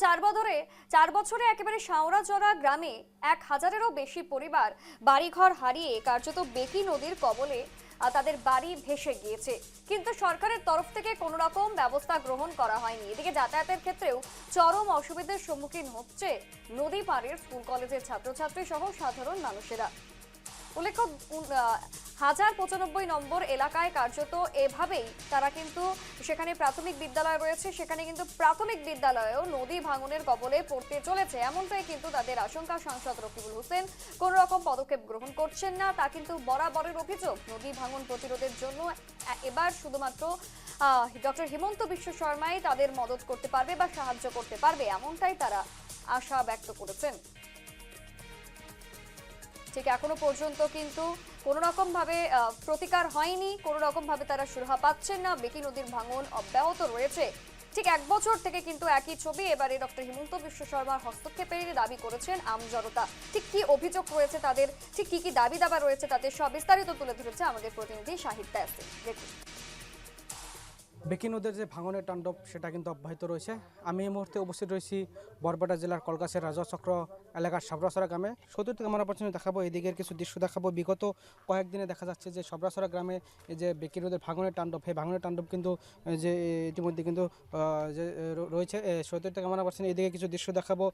চার বছরে একেবারে শাওরাচড়া গ্রামে 1000-এরও বেশি পরিবার বাড়িঘর হারিয়ে কার্যত বেকি নদীর কবলে তাদের বাড়ি ভেসে গিয়েছে। কিন্তু সরকারের তরফ থেকে কোনো রকম ব্যবস্থা গ্রহণ করা হয়নি। এদিকে যাতায়াতের ক্ষেত্রেও চরম অসুবিধার সম্মুখীন হচ্ছে নদী পাড়ের স্কুল কলেজের ছাত্রছাত্রী সহ সাধারণ মানুষেরা। উল্লেখ্য 1095 নম্বর এলাকায় কার্যত এভাবেই তারা কিন্তু সেখানে প্রাথমিক বিদ্যালয় রয়েছে, সেখানে কিন্তু প্রাথমিক বিদ্যালয়েও নদী ভাঙনের কবলে পড়তে চলেছে, এমনটাই কিন্তু তাদের আশঙ্কা। সাংসদ রকিবুল হোসেন কোন রকম পদক্ষেপ গ্রহণ করছেন না, তা কিন্তু বরাবরের অভিযোগ। নদী ভাঙন প্রতিরোধের জন্য এবার শুধুমাত্র ডক্টর হিমন্ত বিশ্ব শর্মাই তাদের মদত করতে পারবে বা সাহায্য করতে পারবে, এমনটাই তারা আশা ব্যক্ত করেছেন। ঠিক এখনো পর্যন্ত কিন্তু কোনো রকম ভাবে প্রতিকার হয়নি, কোনো রকম ভাবে তারা সুরাহা পাচ্ছেন না। বেকি নদীর ভাঙন অব্যাহত রয়েছে। ঠিক এক বছর থেকে কিন্তু একই ছবি। এবারে ডক্টর হিমন্ত বিশ্ব শর্মার হস্তক্ষেপের দাবি করেছেন আমজনতা। ঠিক কি অভিযোগ রয়েছে তাদের, ঠিক কি কি দাবি দাবা রয়েছে তাদের, সব বিস্তারিত তুলে ধরেছে আমাদের প্রতিনিধি শাহিদ তাসির। দেখুন। বেকি নদের যে ভাঙনের তাণ্ডব সেটা কিন্তু অব্যাহত রয়েছে। আমি এই মুহূর্তে উপস্থিত রয়েছি বরপেটা জেলার কলগাছের রাজাচক্র এলাকার সাবরাসরা গ্রামে। 70 থেকে আমরা প্রথমে দেখাবো এদিকের কিছু দৃশ্য দেখাবো। বিগত কয়েকদিনে দেখা যাচ্ছে যে সাবরাসরা গ্রামে এই যে বেকি নদের ভাঙনের তাণ্ডব, সেই ভাঙনের তাণ্ডব কিন্তু যে ইতিমধ্যে কিন্তু যে রয়েছে। 70 থেকে আমরা পাচ্ছি এদিকে কিছু দৃশ্য দেখাবো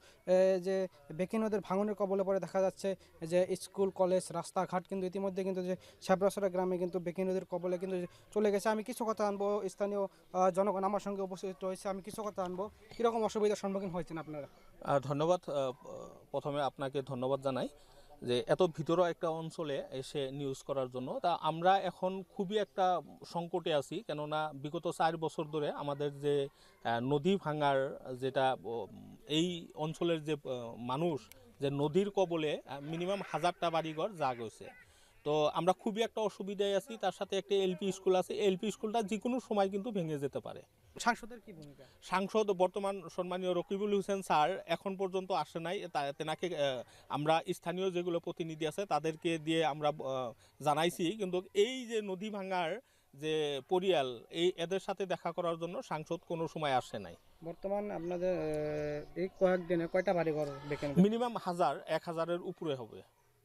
যে বেকি নদের ভাঙনের কবলে পরে দেখা যাচ্ছে যে স্কুল কলেজ রাস্তাঘাট কিন্তু ইতিমধ্যে কিন্তু যে সাবরাসরা গ্রামে কিন্তু বেকি নদীর কবলে কিন্তু চলে গেছে। আমি কিছু কথা আনবো, স্থানীয় জনগণ আমার সঙ্গে উপস্থিত রয়েছে, আমি কিছু কথা আনবো। কীরকম অসুবিধার সম্মুখীন হয়েছেন আপনারা? ধন্যবাদ। প্রথমে আপনাকে ধন্যবাদ জানাই যে এত ভিতর একটা অঞ্চলে এসে নিউজ করার জন্য। তা আমরা এখন খুবই একটা সংকটে আছি, কেননা বিগত 4 বছর ধরে আমাদের যে নদী ভাঙার যেটা এই অঞ্চলের যে মানুষ যে নদীর কবলে মিনিমাম 1000টা বাড়িঘর যা গেছে। তো আমরা খুবই একটা অসুবিধায় আছি। তার সাথে একটা এলপি স্কুল আছে, এলপি স্কুলটা যে কোনো সময় কিন্তু ভেঙে যেতে পারে। সাংসদের কি ভূমিকা? সাংসদ বর্তমান সম্মানীয় রকিবুল হোসেন স্যার এখন পর্যন্ত আসে নাই। তেনাকে আমরা স্থানীয় যেগুলো প্রতিনিধি আছে তাদেরকে দিয়ে আমরা জানাইছি, কিন্তু এই যে নদী ভাঙার যে পরিয়াল এদের সাথে দেখা করার জন্য সাংসদ কোনো সময় আসে নাই। বর্তমান আপনাদের এই কয়েকদিনে কয়টা বাড়িঘর বেকি নদী? মিনিমাম 1000-1000-এর উপরে হবে।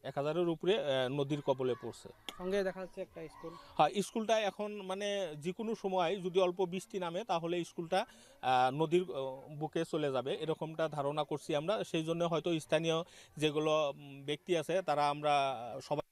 1000-এর উপরে নদীর কবলে পড়ছে। সঙ্গে দেখা যাচ্ছে একটা স্কুল। হ্যাঁ, স্কুলটা এখন মানে যে কোনো সময় যদি অল্প বৃষ্টি নামে তাহলে স্কুলটা নদীর বুকে চলে যাবে, এরকমটা ধারণা করছি আমরা। সেই জন্য হয়তো স্থানীয় যেগুলো ব্যক্তি আছে তারা আমরা সবাই